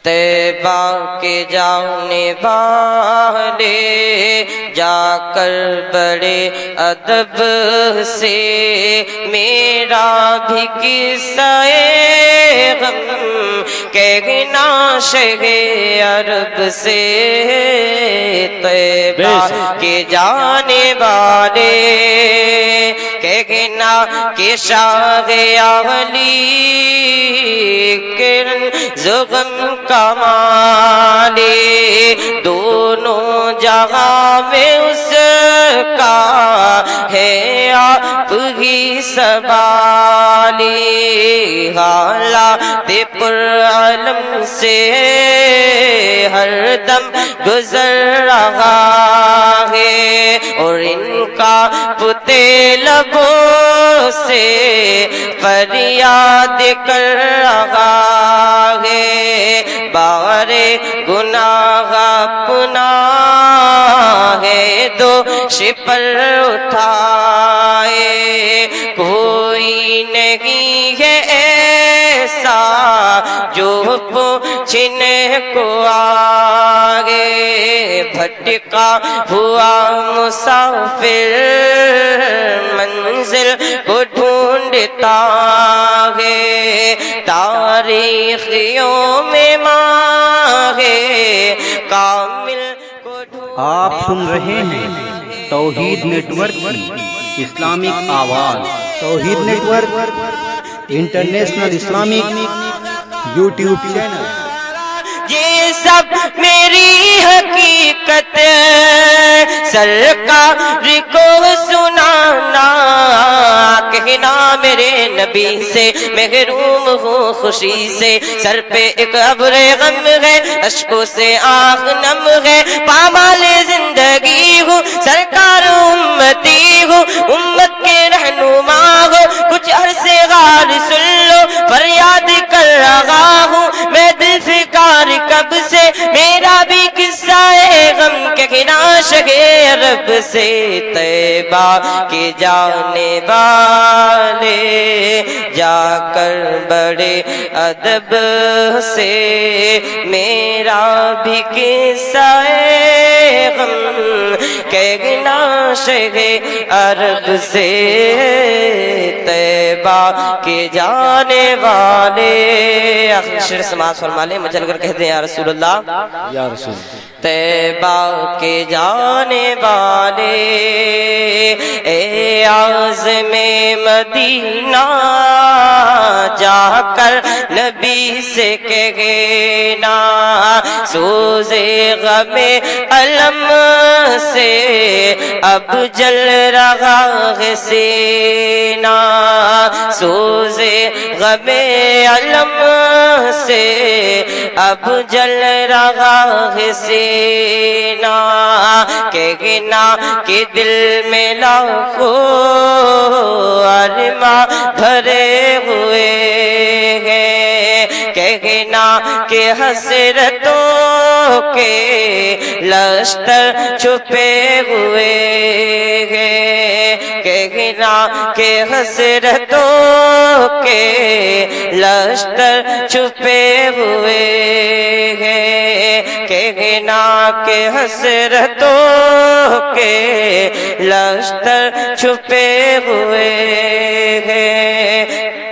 طیبہ کے جانے والے جا کر بڑے ادب سے میرا بھی قصہ غم کہنا شہ عرب سے طیبہ کے جانے والے کہنا کہ شاہ علی کرن زغم کمالے دونوں جہاں میں اس کا ہے آپ ہی سنبھالی حالات پر علم سے ہر دم گزر رہا ہے اور ان کا پتے لبوں سے فریاد کر رہا ہے بارے گناہ اپنا ہے دوش پر اٹھائے کوئی نہیں ہے ایسا جو پوچھنے کو آگے بھٹکا ہوا مسافر منزل کو ڈھونڈتا ہے تاریخیوں میں ماں ہے کامل کو ڈھونڈتا آپ سن رہے ہیں توحید نیٹ ورک کی اسلامک آواز Tauheed network international Islamic YouTube channel یہ سب میری حقیقت سرکار کو سنانا کہنا میرے نبی سے محروم ہوں خوشی سے سر پہ ایک ابر غم ہے اشکوں سے آنکھ نم ہے پامال زندگی ہوں سرکار امتی ہوں امت کے رہنما ہو کچھ عرصے غار سن لو فریاد کر رہا ہوں میں دل فکار کب سے میرا بھی قصہ غم کہنا شہ عرب سے طیبہ کے جانے والے جا کر بڑے ادب سے میرا بھی قصہ غم کہنا شہ عرب سے طیبہ کے جانے والے آخر سماعت فرما لیں مجھل کر کہتے ہیں یا رسول اللہ یا رسول طیبہ کے جانے والے اے عازم مدینہ جا کر نبی سے کہنا سوز غم علم سے اب جل رہا ہے سینہ سوز غم علم سے اب جل رہا ہے سینہ کہنا کہ دل میں لاکھوں ارماں بھرے ہوئے ہیں کہنا کہ حسرتوں کے لشکر چھپے ہوئے ہیں کہنا کہ حسرتوں کے لشکر چھپے ہوئے ہیں کہنا کہ حسرتوں کے لشکر چھپے ہوئے ہیں